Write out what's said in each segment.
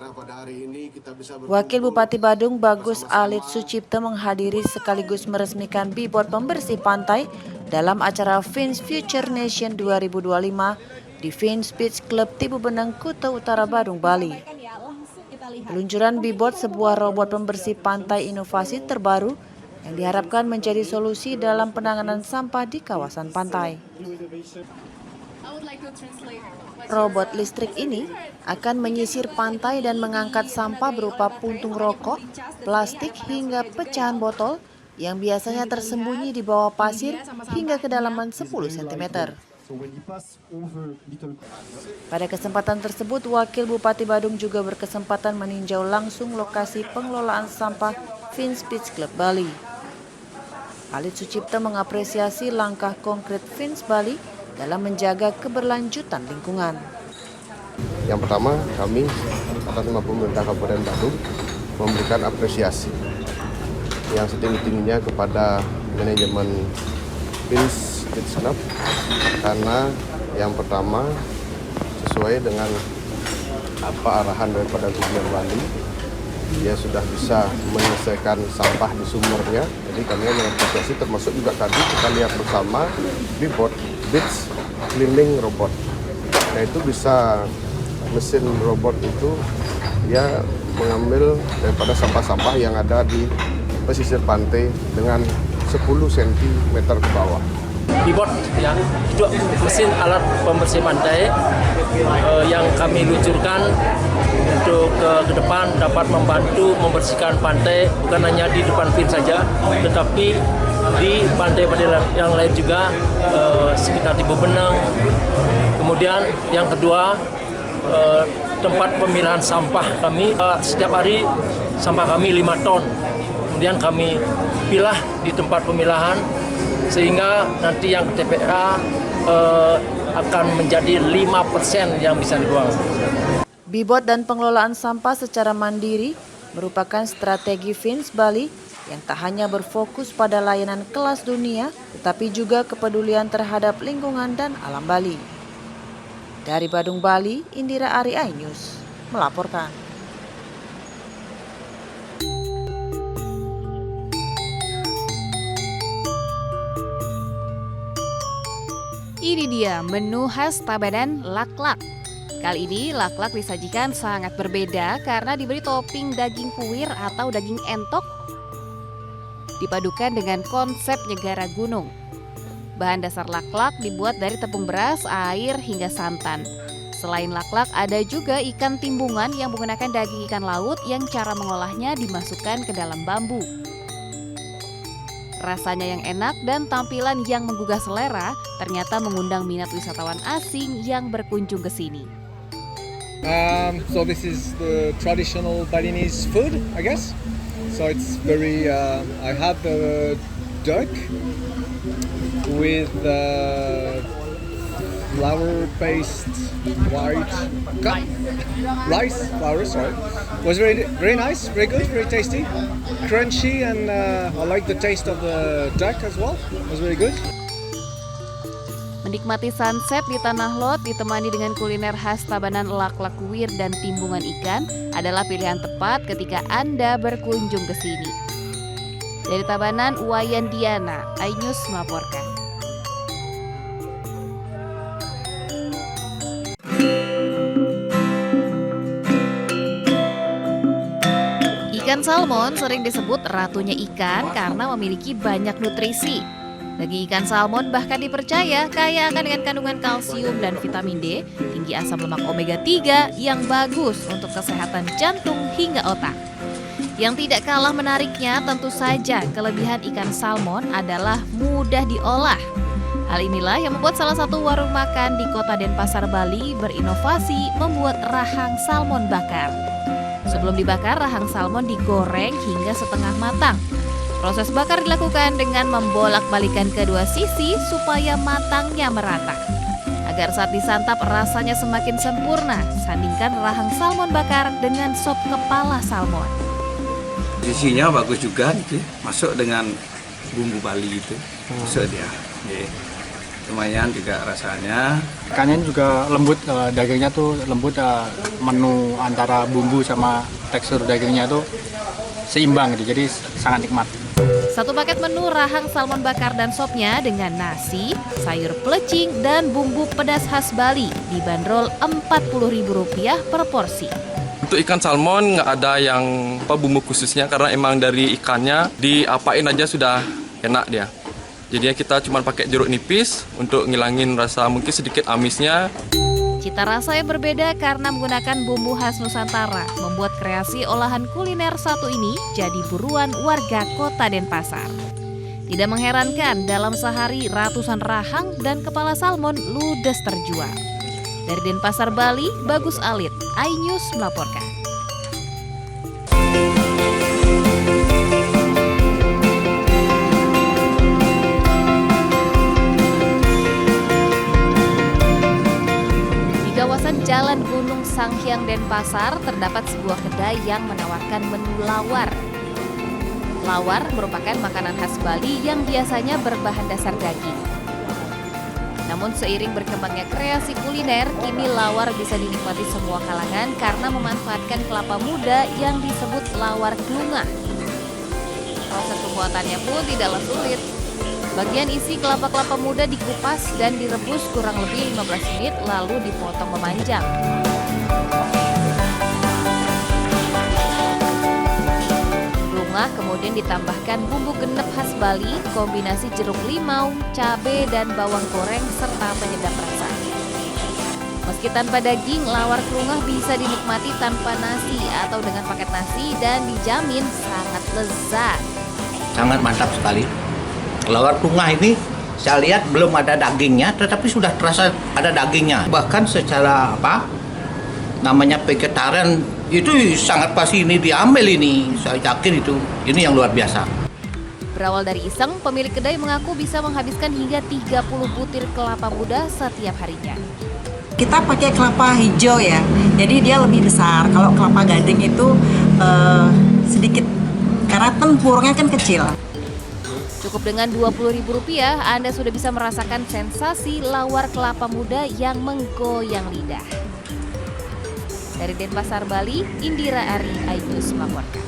Karena pada hari ini kita bisa Wakil Bupati Badung Bagus Alit Sucipto menghadiri sekaligus meresmikan billboard pembersih pantai dalam acara Fins Future Nation 2025 di Fins Beach Club Tibu Beneng, Kuta Utara, Badung, Bali. Peluncuran billboard sebuah robot pembersih pantai inovasi terbaru yang diharapkan menjadi solusi dalam penanganan sampah di kawasan pantai. Robot listrik ini akan menyisir pantai dan mengangkat sampah berupa puntung rokok, plastik hingga pecahan botol yang biasanya tersembunyi di bawah pasir hingga kedalaman 10 cm. Pada kesempatan tersebut, Wakil Bupati Badung juga berkesempatan meninjau langsung lokasi pengelolaan sampah Fins Beach Club Bali. Alit Sucipto mengapresiasi langkah konkret Fins Bali dalam menjaga keberlanjutan lingkungan. Yang pertama, kami atas nama pemerintah Kabupaten Badung memberikan apresiasi yang setinggi-tingginya kepada manajemen Fins Beach Club karena yang pertama sesuai dengan apa arahan daripada Gubernur Bali, dia sudah bisa menyelesaikan sampah di sumbernya. Jadi kami mengapresiasi, termasuk juga tadi kita lihat bersama billboard beach cleaning robot. Nah itu bisa mesin robot itu dia mengambil daripada sampah-sampah yang ada di pesisir pantai dengan 10 cm ke bawah. Billboard ya, itu mesin alat pembersih pantai yang kami luncurkan untuk ke depan dapat membantu membersihkan pantai bukan hanya di depan Fins saja, tetapi di pantai-pantai yang lain juga sekitar Tibu Beneng. Kemudian yang kedua, tempat pemilahan sampah kami setiap hari sampah kami 5 ton. Kemudian kami pilah di tempat pemilahan sehingga nanti yang TPA akan menjadi 5% yang bisa dibuang. Billboard dan pengelolaan sampah secara mandiri merupakan strategi Fins Bali yang tak hanya berfokus pada layanan kelas dunia, tetapi juga kepedulian terhadap lingkungan dan alam Bali. Dari Badung, Bali, Indira Ari, iNews melaporkan. Ini dia menu khas Tabanan laklak. Kali ini laklak disajikan sangat berbeda karena diberi topping daging kuir atau daging entok dipadukan dengan konsep nyegara gunung. Bahan dasar laklak dibuat dari tepung beras, air, hingga santan. Selain laklak, ada juga ikan timbungan yang menggunakan daging ikan laut yang cara mengolahnya dimasukkan ke dalam bambu. Rasanya yang enak dan tampilan yang menggugah selera ternyata mengundang minat wisatawan asing yang berkunjung ke sini. So this is the traditional Balinese food, I guess. So it's very. I had the duck with flour-based white rice flour. Sorry, was very nice, very good, very tasty, crunchy, and I like the taste of the duck as well. It was very good. Menikmati sunset di Tanah Lot ditemani dengan kuliner khas Tabanan laklak kuir dan timbungan ikan adalah pilihan tepat ketika Anda berkunjung ke sini. Dari Tabanan, Wayan Diana, iNews melaporkan. Ikan salmon sering disebut ratunya ikan karena memiliki banyak nutrisi. Daging ikan salmon bahkan dipercaya kaya akan dengan kandungan kalsium dan vitamin D, tinggi asam lemak omega 3 yang bagus untuk kesehatan jantung hingga otak. Yang tidak kalah menariknya tentu saja kelebihan ikan salmon adalah mudah diolah. Hal inilah yang membuat salah satu warung makan di Kota Denpasar, Bali berinovasi membuat rahang salmon bakar. Sebelum dibakar, rahang salmon digoreng hingga setengah matang. Proses bakar dilakukan dengan membolak-balikan kedua sisi supaya matangnya merata. Agar saat disantap rasanya semakin sempurna, sandingkan rahang salmon bakar dengan sop kepala salmon. Isinya bagus juga gitu, masuk dengan bumbu Bali itu, masuk dia. lumayan juga rasanya. Ikannya juga lembut, dagingnya tuh lembut, menu antara bumbu sama tekstur dagingnya tuh seimbang gitu, jadi sangat nikmat. Satu paket menu rahang salmon bakar dan sopnya dengan nasi, sayur pelecing, dan bumbu pedas khas Bali dibanderol Rp40.000 per porsi. Untuk ikan salmon nggak ada yang bumbu khususnya karena emang dari ikannya diapain aja sudah enak dia. Jadinya kita cuma pakai jeruk nipis untuk ngilangin rasa mungkin sedikit amisnya. Cita rasa yang berbeda karena menggunakan bumbu khas Nusantara membuat kreasi olahan kuliner satu ini jadi buruan warga kota Denpasar. Tidak mengherankan dalam sehari ratusan rahang dan kepala salmon ludes terjual. Dari Denpasar, Bali, Bagus Alit, iNews melaporkan. Di kawasan Jalan Gunung Sanghyang Denpasar terdapat sebuah kedai yang menawarkan menu lawar. Lawar merupakan makanan khas Bali yang biasanya berbahan dasar daging. Namun seiring berkembangnya kreasi kuliner, kini lawar bisa dinikmati semua kalangan karena memanfaatkan kelapa muda yang disebut lawar klungah. Proses pembuatannya pun tidaklah sulit. Bagian isi kelapa-kelapa muda dikupas dan direbus kurang lebih 15 menit lalu dipotong memanjang. Kemudian ditambahkan bumbu genep khas Bali, kombinasi jeruk limau, cabai, dan bawang goreng serta penyedap rasa. Meski tanpa daging, lawar klungah bisa dinikmati tanpa nasi atau dengan paket nasi dan dijamin sangat lezat. Sangat mantap sekali. Lawar klungah ini saya lihat belum ada dagingnya, tetapi sudah terasa ada dagingnya. Bahkan secara namanya vegetarian itu sangat pasti ini diambil ini, saya yakin itu. Ini yang luar biasa. Berawal dari iseng, pemilik kedai mengaku bisa menghabiskan hingga 30 butir kelapa muda setiap harinya. Kita pakai kelapa hijau ya, jadi dia lebih besar. Kalau kelapa gading itu sedikit, karena tempurnya kan kecil. Cukup dengan Rp20.000, Anda sudah bisa merasakan sensasi lawar kelapa muda yang menggoyang lidah. Dari Denpasar, Bali, Indira Ari, iNews melaporkan.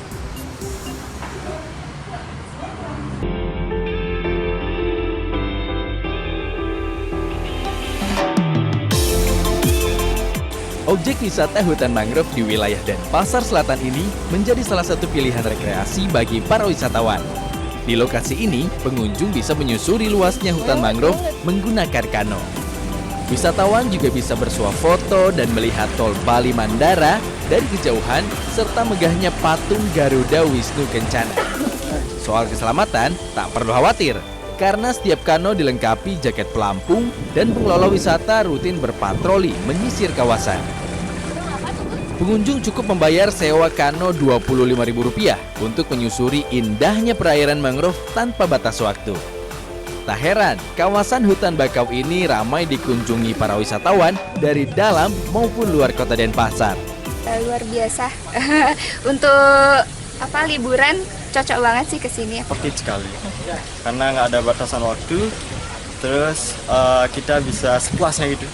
Objek wisata hutan mangrove di wilayah Denpasar Selatan ini menjadi salah satu pilihan rekreasi bagi para wisatawan. Di lokasi ini, pengunjung bisa menyusuri luasnya hutan mangrove menggunakan kano. Wisatawan juga bisa bersuah foto dan melihat tol Bali Mandara dari kejauhan serta megahnya patung Garuda Wisnu Kencana. Soal keselamatan, tak perlu khawatir karena setiap kano dilengkapi jaket pelampung dan pengelola wisata rutin berpatroli menyisir kawasan. Pengunjung cukup membayar sewa kano Rp25.000 untuk menyusuri indahnya perairan mangrove tanpa batas waktu. Tak heran, kawasan hutan bakau ini ramai dikunjungi para wisatawan dari dalam maupun luar kota Denpasar. Luar biasa. Untuk liburan cocok banget sih ke sini. Oke sekali. Karena nggak ada batasan waktu, terus kita bisa sepuasnya gitu.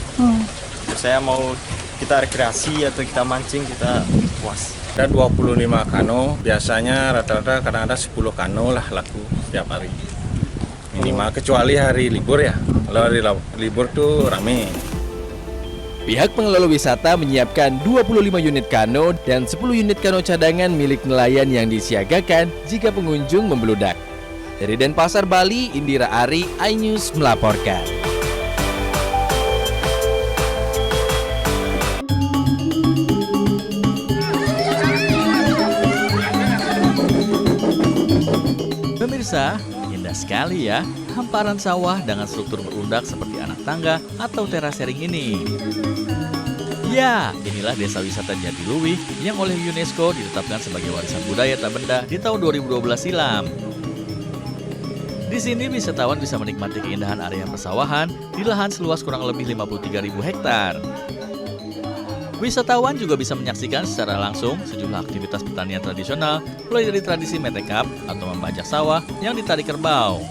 Saya mau kita rekreasi atau kita mancing, kita puas. Ada 25 kano, biasanya rata-rata kadang-kadang 10 kano lah laku setiap hari. Minimal, kecuali hari libur ya. Kalau hari libur tuh rame. Pihak pengelola wisata menyiapkan 25 unit kano dan 10 unit kano cadangan milik nelayan yang disiagakan jika pengunjung membludak. Dari Denpasar, Bali, Indira Ari, iNews melaporkan. Pemirsa, indah sekali ya hamparan sawah dengan struktur berundak seperti anak tangga atau terasering ini. Ya, inilah desa wisata Jatiluwih yang oleh UNESCO ditetapkan sebagai warisan budaya tak benda di tahun 2012 silam. Di sini wisatawan bisa menikmati keindahan area persawahan di lahan seluas kurang lebih 53.000 hektar. Wisatawan juga bisa menyaksikan secara langsung sejumlah aktivitas pertanian tradisional, mulai dari tradisi metekap atau membajak sawah yang ditarik kerbau.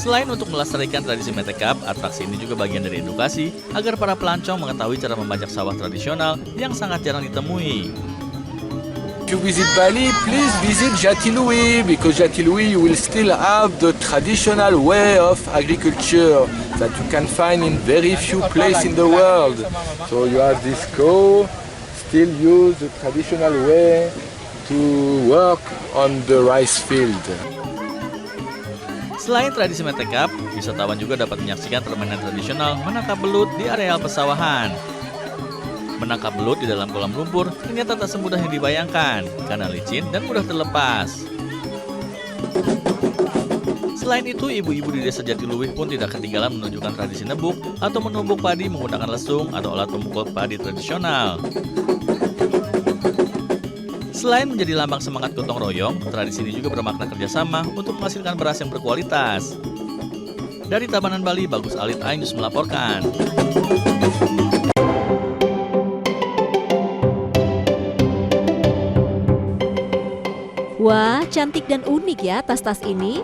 Selain untuk melestarikan tradisi Metekap, atraksi ini juga bagian dari edukasi agar para pelancong mengetahui cara membajak sawah tradisional yang sangat jarang ditemui. If you visit Bali, please visit Jatiluwe, because Jatiluwe you will still have the traditional way of agriculture that you can find in very few places in the world. So you have this cow, still use the traditional way to work on the rice field. Selain tradisi Metekap, wisatawan juga dapat menyaksikan permainan tradisional menangkap belut di areal pesawahan. Menangkap belut di dalam kolam lumpur ternyata tak semudah yang dibayangkan karena licin dan mudah terlepas. Selain itu, ibu-ibu di desa Jatiluwih pun tidak ketinggalan menunjukkan tradisi nebuk atau menumbuk padi menggunakan lesung atau alat pemukul padi tradisional. Selain menjadi lambang semangat gotong royong, tradisi ini juga bermakna kerjasama untuk menghasilkan beras yang berkualitas. Dari Tabanan Bali, Bagus Alit, iNews melaporkan. Wah, cantik dan unik ya tas-tas ini.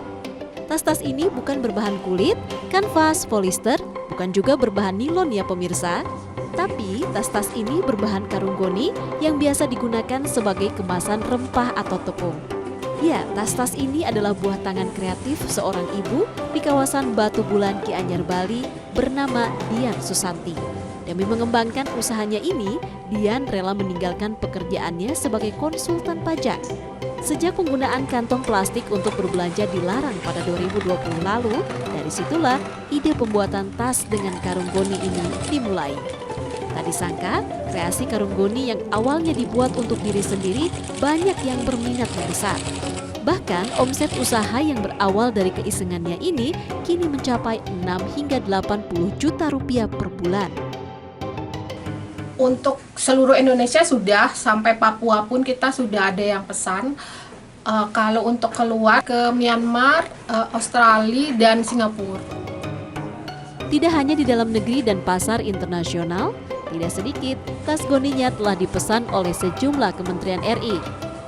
Tas-tas ini bukan berbahan kulit, kanvas, polister, bukan juga berbahan nilon ya pemirsa. Tapi tas-tas ini berbahan karung goni yang biasa digunakan sebagai kemasan rempah atau tepung. Ya, tas-tas ini adalah buah tangan kreatif seorang ibu di kawasan Batu Bulan, Gianyar, Bali bernama Dian Susanti. Demi mengembangkan usahanya ini, Dian rela meninggalkan pekerjaannya sebagai konsultan pajak. Sejak penggunaan kantong plastik untuk berbelanja dilarang pada 2020 lalu, dari situlah ide pembuatan tas dengan karung goni ini dimulai. Tak disangka, kreasi karung goni yang awalnya dibuat untuk diri sendiri banyak yang berminat membesar. Bahkan omset usaha yang berawal dari keisengannya ini kini mencapai 6 hingga 80 juta rupiah per bulan. Untuk seluruh Indonesia sudah, sampai Papua pun kita sudah ada yang pesan. Kalau untuk keluar ke Myanmar, Australia, dan Singapura. Tidak hanya di dalam negeri dan pasar internasional, tidak sedikit tas goninya telah dipesan oleh sejumlah kementerian RI.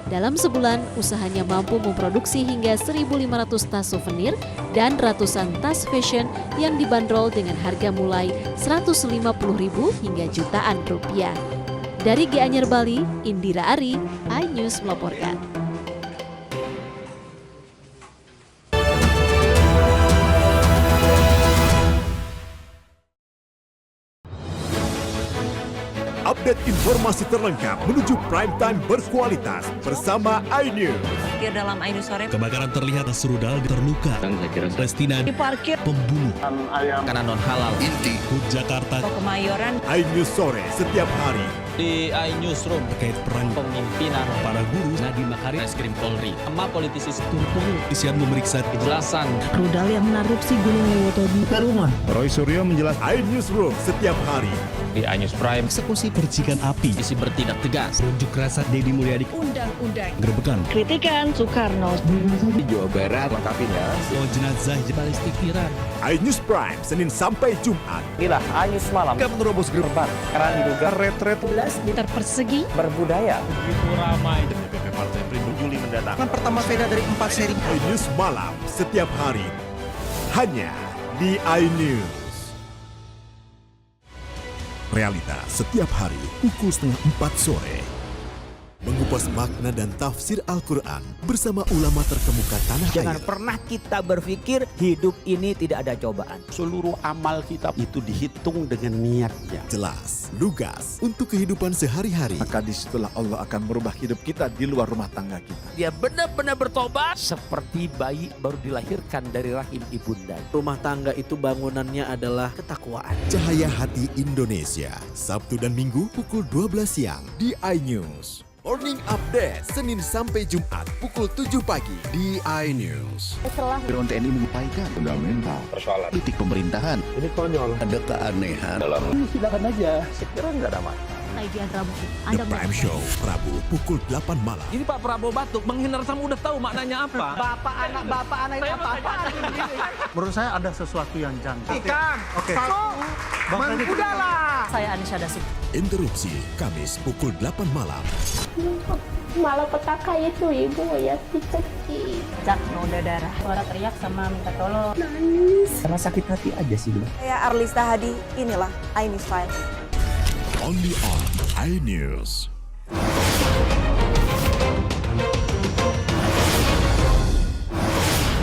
Dalam sebulan, usahanya mampu memproduksi hingga 1.500 tas souvenir dan ratusan tas fashion yang dibanderol dengan harga mulai 150.000 hingga jutaan rupiah. Dari Gianyar, Bali, Indira Ari, iNews melaporkan. Update informasi terlengkap menuju prime time berkualitas bersama iNews. Dalam iNews sore, kebakaran terlihat serudal terluka. Restina diparkir pembunuh Ayam karena non halal. Inti Jakarta. Kemayoran. iNews sore setiap hari. Di iNewsroom terkait peran pemimpinan para guru Nadiem Makarim, Reskrim Polri, sama politisi Turpul isian memeriksa kejelasan rudal yang menarupsi Gunung Lewoto di rumah. Roy Suryo menjelaskan iNewsroom setiap hari. Di iNews Prime, eksekusi percikan api, isi bertindak tegas, unjuk rasa Deddy Mulyadi, undang-undang, gerebekan, kritikan Soekarno di Jawa Barat, lengkapinya, jenazah balistik Iran. iNews Prime Senin sampai Jumat. Inilah iNews malam Kita menerobos gerbang karena diduga retret 11 meter persegi berbudaya. Begitu ramai. DPP Partai Perindo Juli mendatang. Kan pertama sepeda dari 4 seri. iNews malam setiap hari hanya di iNews. Realita setiap hari pukul 3:30 sore. Mengupas makna dan tafsir Al-Quran bersama ulama terkemuka tanah air. Jangan pernah kita berpikir hidup ini tidak ada cobaan. Seluruh amal kita itu dihitung dengan niatnya. Jelas, lugas, untuk kehidupan sehari-hari. Maka disitulah Allah akan merubah hidup kita di luar rumah tangga kita. Dia benar-benar bertobat seperti bayi baru dilahirkan dari rahim ibunda. Rumah tangga itu bangunannya adalah ketakwaan. Cahaya Hati Indonesia, Sabtu dan Minggu pukul 12 siang di iNews. Morning Update, Senin sampai Jumat pukul 7 pagi di iNews. Drone TNI mengupayakan fundamental persoalan politik pemerintahan. Ini konyol. Ada keanehan Ini silakan aja, sekiranya nggak ada masalah. Saya Diandra Mufi. The Prime Show, Rabu pukul 8 malam. Ini Pak Prabowo batuk, menghindar sama udah tahu maknanya apa. Bapak anak ini apa-apa. Menurut saya ada sesuatu yang janggal. Ikan, Oke. udahlah. Saya Anisha Dasik. Interupsi, Kamis pukul 8 malam. Malapetaka itu ibu ya kecil. Jak noda darah. Suara teriak sama minta tolong. Nangis. Karena sakit hati aja sih, Bang. Saya Arlista Hadi, inilah iNews Files. Only on iNews.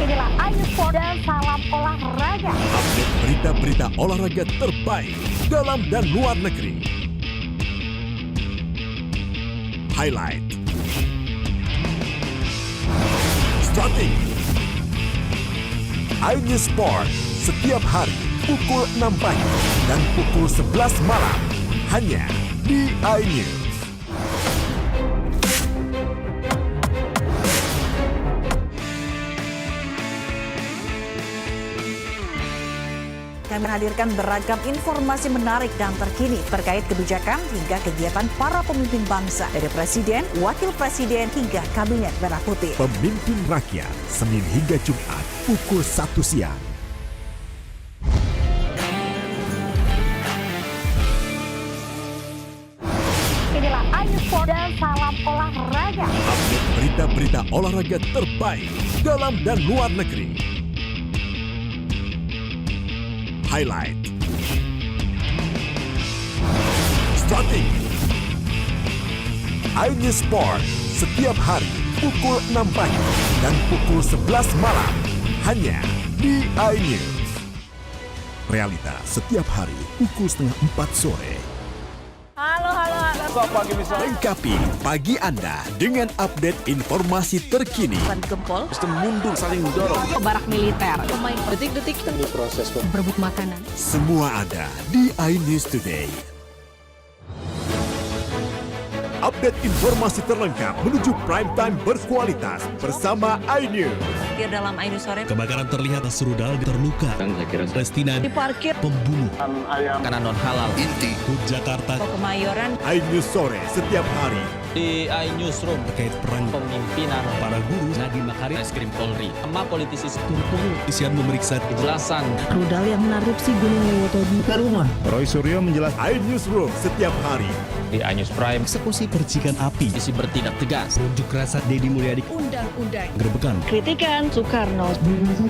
Inilah iNews Sport dan salam olahraga. Update berita-berita olahraga terbaik dalam dan luar negeri. Highlight, strategi, iNews Sport setiap hari pukul 6 pagi dan pukul 11 malam hanya di iNews. Kami menghadirkan beragam informasi menarik dan terkini terkait kebijakan hingga kegiatan para pemimpin bangsa dari Presiden, Wakil Presiden hingga Kabinet Merah Putih. Pemimpin Rakyat, Senin hingga Jumat pukul 1 siang. Inilah iNews Sport dan salam olahraga. Update berita-berita olahraga terbaik dalam dan luar negeri. Highlight, strategi, iNews Sport setiap hari pukul 6 pagi dan pukul 11 malam hanya di iNews. Realita setiap hari pukul setengah 4 sore. Halo. Lengkapi pagi Anda dengan update informasi terkini. Gempol. Sistem mundur saling dorong. Barak militer. Pemain detik-detik proses berebut makanan. Semua ada di iNews Today. Update informasi terlengkap menuju prime time berkualitas bersama iNews. Dalam iNews sore. Kebakaran terlihat serudal terluka. Palestina Diparkir. pembunuh. Makanan non halal. Inti Hut Jakarta. Kemayoran. iNews sore setiap hari. Di iNewsroom Terkait perang pemimpinan para guru. Nadiem Makarim, Reskrim Polri, sama politisi turut-turut Isian memeriksa kejelasan. Rudal yang menerupsi Gunung Lewotogi ke rumah. Roy Suryo menjelaskan iNewsroom setiap hari. Di iNews Prime, eksekusi percikan api. isi bertindak tegas. Unjuk rasa Deddy Mulyadi. Undang-undang. Gerebekan. Kritikan Soekarno.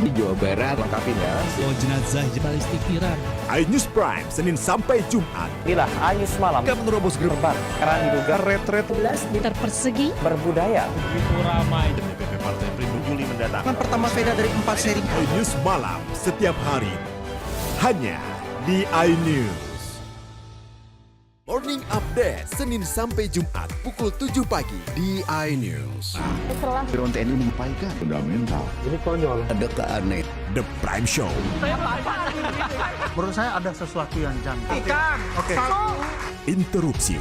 Di Jawa Barat, lengkapinya. Jenazah Balistik Iran. iNews Prime Senin sampai Jumat. Inilah iNews Malam. menerobos gerbang Karena diduga retret 11 meter persegi. berbudaya. Begitu ramai. DPP Partai Perindo Juli mendatang. Pertama sepeda dari 4 seri. iNews Malam setiap hari hanya di iNews. Morning Update Senin sampai Jumat pukul 7 pagi di iNews. Drone TNI menyampaikan fundamental. Ini konyol. Ada keaneh. The Prime Show. Menurut saya ada sesuatu yang janggal. Ikan. Oke. Interupsi,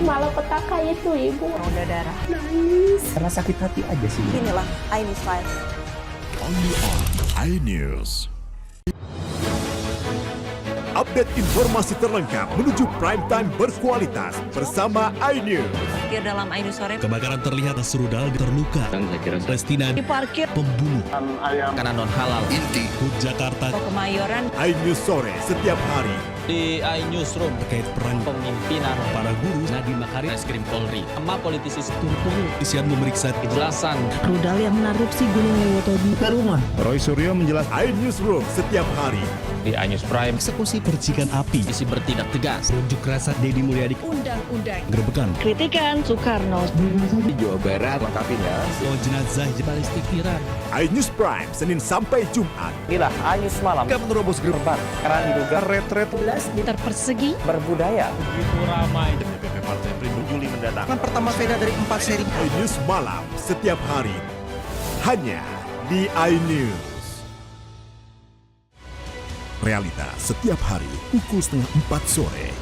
Malapetaka itu ibu. Noda darah. Nangis. Karena sakit hati aja sih. Inilah iNews Files. only on iNews. Update informasi terlengkap menuju prime time berkualitas bersama iNews. Dalam iNews sore. Kebakaran terlihat serudal terluka. Palestina Diparkir. pembunuh. Makanan non halal. Inti Hut Jakarta. Kemayoran. iNews sore setiap hari. Di iNewsroom Terkait perang pemimpinan para guru. Nadiem Makarim, Reskrim Polri, sama politisi turut-turut Isian memeriksa kejelasan. Rudal yang menerupsi Gunung Lewotogi ke rumah. Roy Suryo menjelaskan iNewsroom setiap hari. Di iNews Prime, eksekusi percikan api. isi bertindak tegas. Unjuk rasa Deddy Mulyadi. Undang-undang. Gerebekan. Kritikan Soekarno. Di Jawa Barat, lengkapinya. Jenazah Balistik Iran. iNews Prime Senin sampai Jumat. Inilah iNews Malam. menerobos gerbang. Karena diduga Retret 11 meter persegi. berbudaya. Begitu ramai. DPP Partai Perindo Juli mendatang. Pertama sepeda dari 4 seri. iNews Malam setiap hari hanya di iNews. Realita setiap hari pukul setengah 4 sore.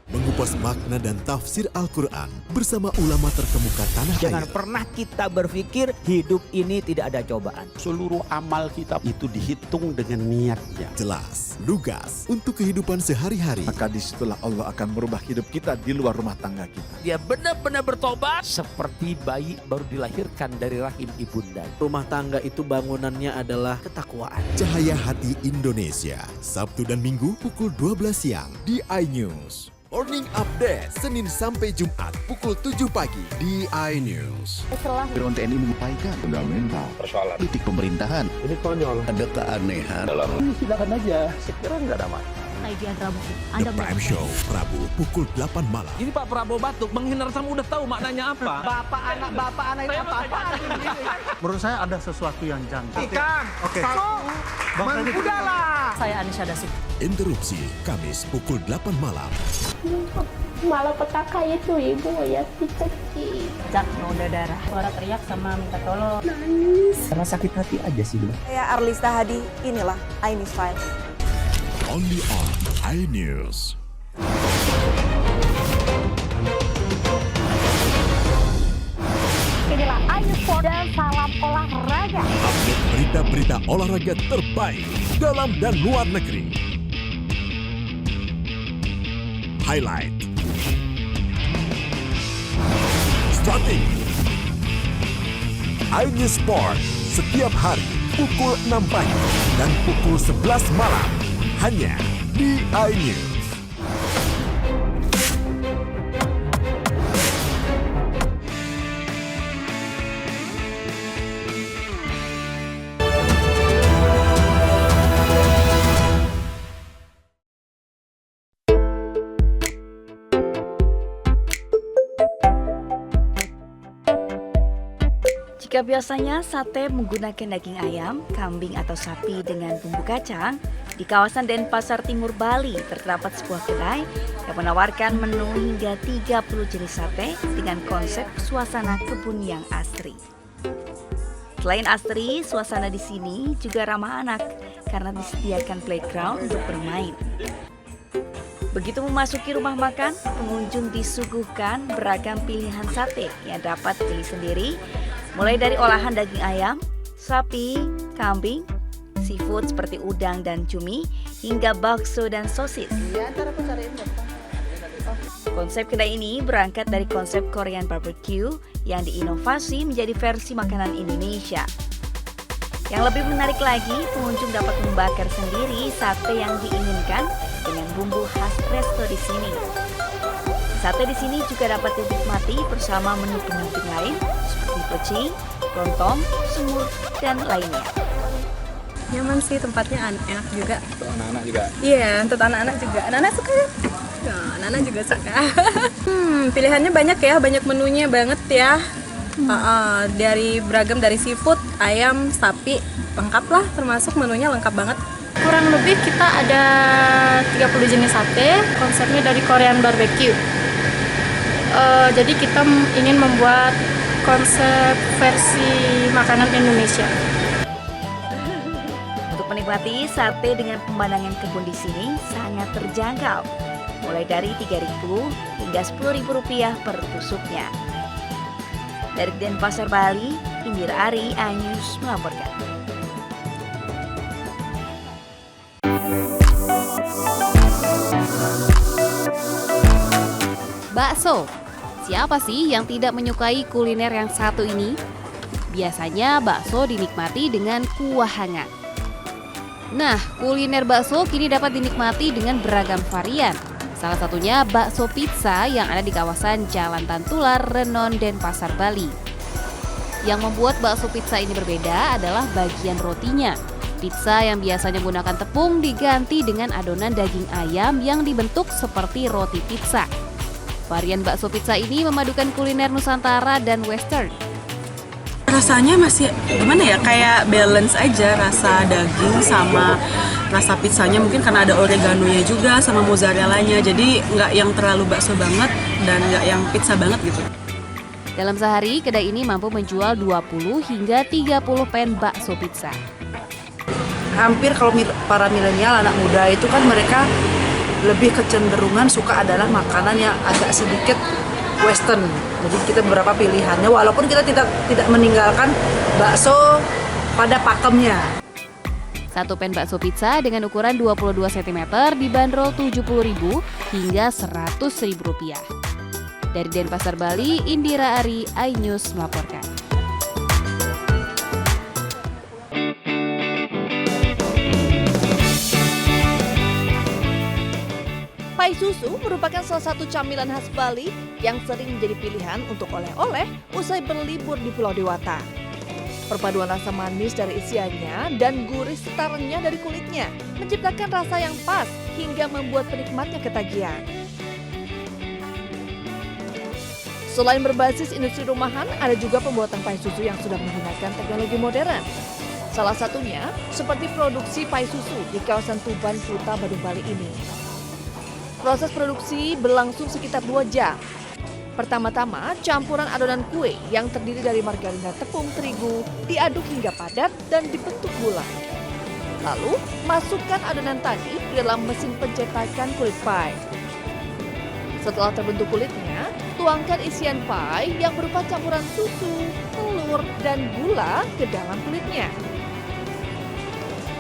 Mengupas makna dan tafsir Al-Quran bersama ulama terkemuka tanah air. Jangan pernah kita berpikir hidup ini tidak ada cobaan. Seluruh amal kita itu dihitung dengan niatnya. Jelas, lugas untuk kehidupan sehari-hari. Maka disitulah Allah akan merubah hidup kita di luar rumah tangga kita. Dia benar-benar bertobat seperti bayi baru dilahirkan dari rahim ibunda. Rumah tangga itu bangunannya adalah ketakwaan. Cahaya Hati Indonesia, Sabtu dan Minggu pukul 12 siang di iNews. Morning Update, Senin sampai Jumat pukul 7 pagi di iNews. Drone TNI mengupayakan fundamental persoalan politik pemerintahan. Ini konyol. Ada keanehan dalam. Silakan aja, sekiranya nggak ada masalah. The Prime Show, Rabu pukul 8 malam. Jadi Pak Prabowo batuk, menghina tamu udah tahu maknanya apa? Bapak anak itu apa? Menurut saya ada sesuatu yang janggal. Ikan. Oke. Udahlah. Saya Anisha Dasik. Interupsi, Kamis pukul 8 malam. Malapetaka itu ibu ya kecil. Zat noda darah. Suara teriak sama minta tolong. Nangis. Karena sakit hati aja sih dulu. Saya Arlista Hadi, inilah iNews Files. Only on iNews. Inilah iNews Sport dan salam olahraga. Update berita-berita olahraga terbaik dalam dan luar negeri. Highlight. Strategi. iNews Sport setiap hari pukul 6 pagi dan pukul 11 malam. Hanya di iNews. Jika biasanya sate menggunakan daging ayam, kambing atau sapi dengan bumbu kacang, di kawasan Denpasar Timur, Bali terdapat sebuah kedai yang menawarkan menu hingga 30 jenis sate dengan konsep suasana kebun yang asri. Selain asri, suasana di sini juga ramah anak karena disediakan playground untuk bermain. Begitu memasuki rumah makan, pengunjung disuguhkan beragam pilihan sate yang dapat pilih sendiri, mulai dari olahan daging ayam, sapi, kambing, seafood seperti udang dan cumi, hingga bakso dan sosis. Konsep kedai ini berangkat dari konsep Korean barbecue yang diinovasi menjadi versi makanan Indonesia. Yang lebih menarik lagi, pengunjung dapat membakar sendiri sate yang diinginkan dengan bumbu khas resto di sini. Sate di sini juga dapat dinikmati bersama menu pendamping lain seperti pecing, lontong, semur, dan lainnya. Nyaman sih, tempatnya enak juga. Untuk anak-anak juga? Iya, untuk anak-anak juga. Anak-anak suka ya? Ya, anak-anak juga suka. Pilihannya banyak ya, banyak menunya banget ya. Dari beragam, dari seafood, ayam, sapi, lengkap lah, termasuk menunya lengkap banget. Kurang lebih kita ada 30 jenis sate, konsepnya dari Korean barbecue. Jadi kita ingin membuat konsep versi makanan Indonesia. Untuk menikmati sate dengan pemandangan kebun di sini sangat terjangkau, mulai dari Rp3.000 hingga Rp10.000 per tusuknya. Dari Denpasar, Bali, Indira Ari, iNews melaporkan. Bakso. Siapa sih yang tidak menyukai kuliner yang satu ini? Biasanya bakso dinikmati dengan kuah hangat. Nah, kuliner bakso kini dapat dinikmati dengan beragam varian. Salah satunya bakso pizza yang ada di kawasan Jalan Tantular, Renon, Denpasar, Bali. Yang membuat bakso pizza ini berbeda adalah bagian rotinya. Pizza yang biasanya menggunakan tepung diganti dengan adonan daging ayam yang dibentuk seperti roti pizza. Varian bakso pizza ini memadukan kuliner Nusantara dan Western. Rasanya masih gimana ya, kayak balance aja rasa daging sama rasa pizzanya, mungkin karena ada oreganonya juga sama mozzarellanya, jadi nggak yang terlalu bakso banget dan nggak yang pizza banget gitu. Dalam sehari, kedai ini mampu menjual 20 hingga 30 pan bakso pizza. Hampir kalau para milenial, anak muda itu kan mereka lebih kecenderungan suka adalah makanan yang agak sedikit western. Jadi kita beberapa pilihannya, walaupun kita tidak meninggalkan bakso pada pakemnya. Satu pan bakso pizza dengan ukuran 22 cm dibanderol Rp70.000 hingga Rp100.000. Dari Denpasar, Bali, Indira Ari, iNews melaporkan. Pai susu merupakan salah satu camilan khas Bali yang sering menjadi pilihan untuk oleh-oleh usai berlibur di Pulau Dewata. Perpaduan rasa manis dari isiannya dan gurih serta renyah dari kulitnya menciptakan rasa yang pas hingga membuat penikmatnya ketagihan. Selain berbasis industri rumahan, ada juga pembuatan pai susu yang sudah menggunakan teknologi modern. Salah satunya seperti produksi pai susu di kawasan Tuban, Kuta, Badung, Bali ini. Proses produksi berlangsung sekitar 2 jam. Pertama-tama, campuran adonan kue yang terdiri dari margarin dan tepung terigu diaduk hingga padat dan dibentuk bulat. Lalu, masukkan adonan tadi ke dalam mesin pencetakan kulit pai. Setelah terbentuk kulitnya, tuangkan isian pai yang berupa campuran susu, telur, dan gula ke dalam kulitnya.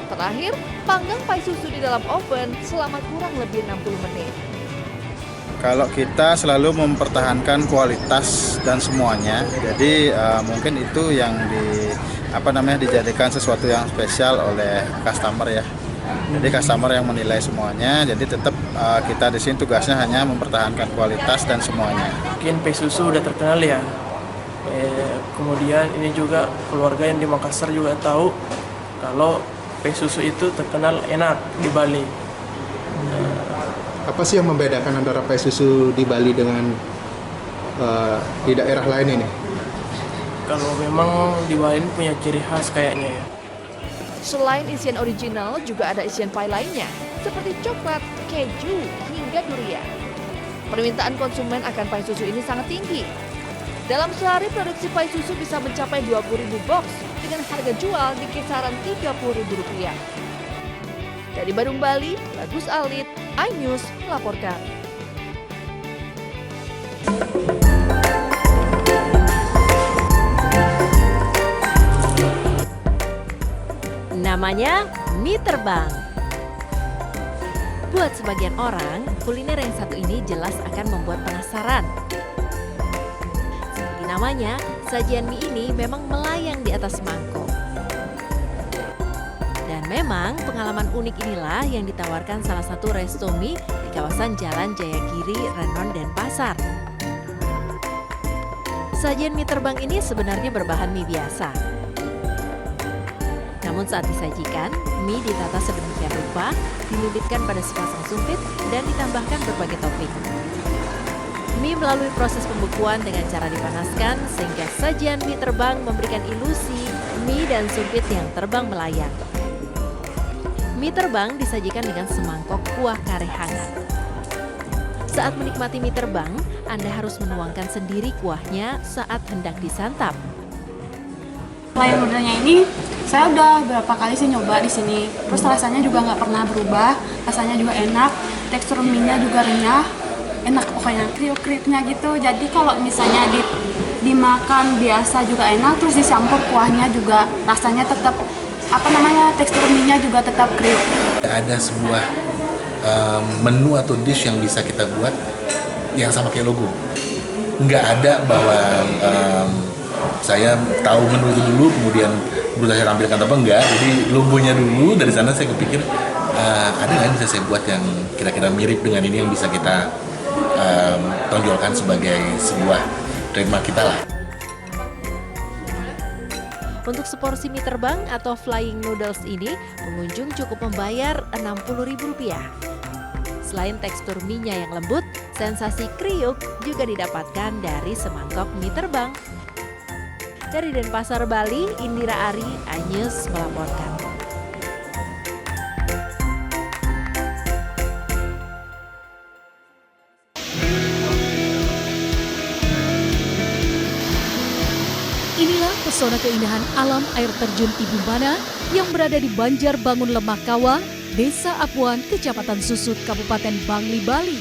Terakhir, panggang pai susu di dalam oven selama kurang lebih 60 menit. Kalau kita selalu mempertahankan kualitas dan semuanya, jadi mungkin itu yang dijadikan sesuatu yang spesial oleh customer ya. Jadi customer yang menilai semuanya, jadi tetap kita di sini tugasnya hanya mempertahankan kualitas dan semuanya. Mungkin pai susu udah terkenal ya. Kemudian ini juga keluarga yang di Makassar juga tahu kalau pai susu itu terkenal enak di Bali. Apa sih yang membedakan antara pai susu di Bali dengan di daerah lain ini? Kalau memang di Bali punya ciri khas kayaknya ya. Selain isian original, juga ada isian pai lainnya, seperti coklat, keju, hingga durian. Permintaan konsumen akan pai susu ini sangat tinggi. Dalam sehari, produksi pai susu bisa mencapai 20.000 box dengan harga jual di kisaran Rp30.000. Dari Badung, Bali, Bagus Alit, iNews melaporkan. Namanya mie terbang. Buat sebagian orang, kuliner yang satu ini jelas akan membuat penasaran. Seperti namanya, sajian mie ini memang melayang di atas mangkok. Dan memang pengalaman unik inilah yang ditawarkan salah satu resto mie di kawasan Jalan Jayagiri, Renon, Denpasar. Sajian mie terbang ini sebenarnya berbahan mie biasa. Namun saat disajikan, mie ditata sedemikian rupa, dililitkan pada sepasang sumpit, dan ditambahkan berbagai topping. Mie melalui proses pembekuan dengan cara dipanaskan, sehingga sajian mie terbang memberikan ilusi mie dan sumpit yang terbang melayang. Mie terbang disajikan dengan semangkok kuah kare hangat. Saat menikmati mie terbang, Anda harus menuangkan sendiri kuahnya saat hendak disantap. Selain modelnya ini, saya udah berapa kali sih nyoba di sini. Terus rasanya juga nggak pernah berubah, rasanya juga enak, tekstur mie-nya juga renyah, enak pokoknya, kriuk-kriuknya gitu. Jadi kalau misalnya dimakan biasa juga enak, terus dicampur kuahnya juga rasanya tetap tekstur mie-nya juga tetap kriuk. Ada sebuah menu atau dish yang bisa kita buat yang sama kayak logo. Nggak ada bahwa saya tahu menu itu dulu, kemudian berusaha saya tampilkan apa enggak. Jadi logonya dulu, dari sana saya kepikir ada nggak yang bisa saya buat yang kira-kira mirip dengan ini yang bisa kita tonjolkan sebagai sebuah trademark kita lah. Untuk seporsi mie terbang atau flying noodles ini, pengunjung cukup membayar Rp60.000. Selain tekstur mie-nya yang lembut, sensasi kriuk juga didapatkan dari semangkok mie terbang. Dari Denpasar, Bali, Indira Ari, iNews melaporkan. Inilah pesona keindahan alam air terjun Ibu Mana yang berada di Banjar Bangun Lemah Kawa, Desa Apuan, Kecamatan Susut, Kabupaten Bangli, Bali.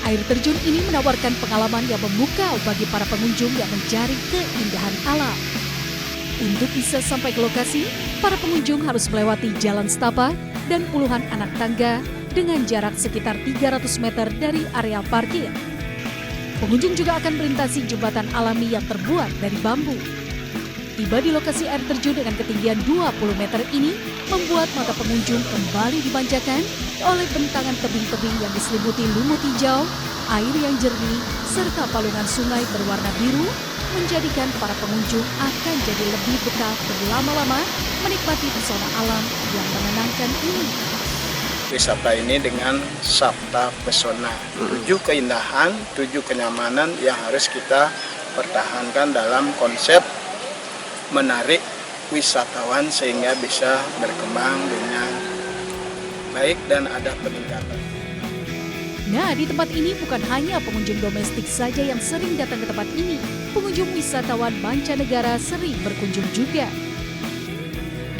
Air terjun ini menawarkan pengalaman yang memukau bagi para pengunjung yang mencari keindahan alam. Untuk bisa sampai ke lokasi, para pengunjung harus melewati jalan setapak dan puluhan anak tangga dengan jarak sekitar 300 meter dari area parkir. Pengunjung juga akan melintasi jembatan alami yang terbuat dari bambu. Tiba di lokasi air terjun dengan ketinggian 20 meter ini membuat mata pengunjung kembali dimanjakan oleh bentangan tebing-tebing yang diselimuti lumut hijau, air yang jernih, serta palungan sungai berwarna biru, menjadikan para pengunjung akan jadi lebih betah berlama-lama menikmati pesona alam yang menenangkan ini. Wisata ini dengan sabta pesona, 7 keindahan, 7 kenyamanan yang harus kita pertahankan dalam konsep menarik wisatawan sehingga bisa berkembang dengan baik dan ada peningkatan. Nah, di tempat ini bukan hanya pengunjung domestik saja yang sering datang ke tempat ini, pengunjung wisatawan mancanegara sering berkunjung juga.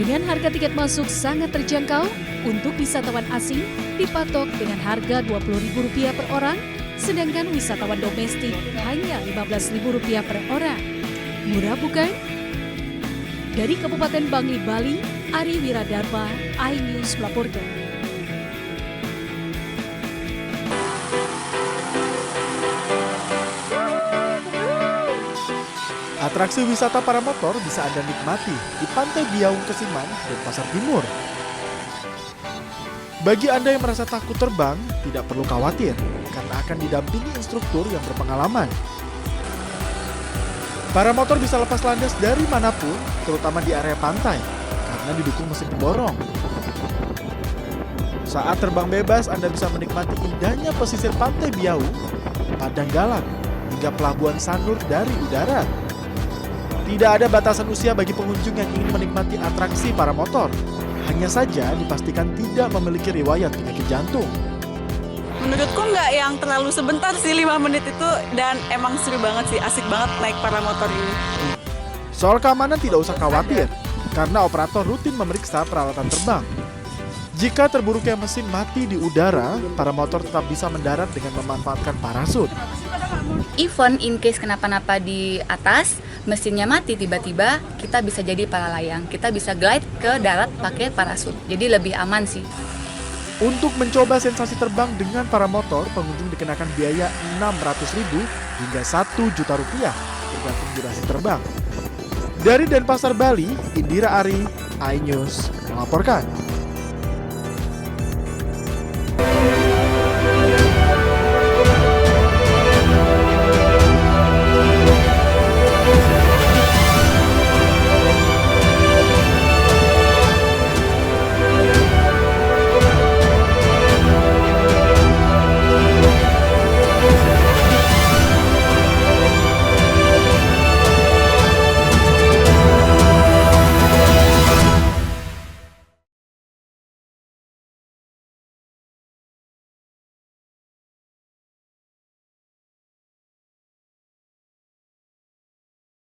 Dengan harga tiket masuk sangat terjangkau, untuk wisatawan asing dipatok dengan harga Rp20.000 per orang, sedangkan wisatawan domestik hanya Rp15.000 per orang. Murah bukan? Dari Kabupaten Bangli, Bali, Ari Wiradharma, iNews melaporkan. Atraksi wisata para motor bisa Anda nikmati di Pantai Biaung Kesiman dan Pasar Timur. Bagi Anda yang merasa takut terbang, tidak perlu khawatir karena akan didampingi instruktur yang berpengalaman. Para motor bisa lepas landas dari manapun, terutama di area pantai, karena didukung mesin pemborong. Saat terbang bebas, Anda bisa menikmati indahnya pesisir Pantai Biaung, Padang Galang, hingga Pelabuhan Sanur dari udara. Tidak ada batasan usia bagi pengunjung yang ingin menikmati atraksi para motor. Hanya saja dipastikan tidak memiliki riwayat penyakit jantung. Menurutku nggak yang terlalu sebentar sih 5 menit itu, dan emang seru banget sih, asik banget naik para motor ini. Soal keamanan tidak usah khawatir, karena operator rutin memeriksa peralatan terbang. Jika terburuknya mesin mati di udara, para motor tetap bisa mendarat dengan memanfaatkan parasut. Even in case kenapa-napa di atas, mesinnya mati tiba-tiba, kita bisa jadi para layang. Kita bisa glide ke darat pakai parasut, jadi lebih aman sih. Untuk mencoba sensasi terbang dengan para motor, pengunjung dikenakan biaya Rp600.000 hingga Rp1 juta, tergantung durasi terbang. Dari Denpasar, Bali, Indira Ari, iNews melaporkan.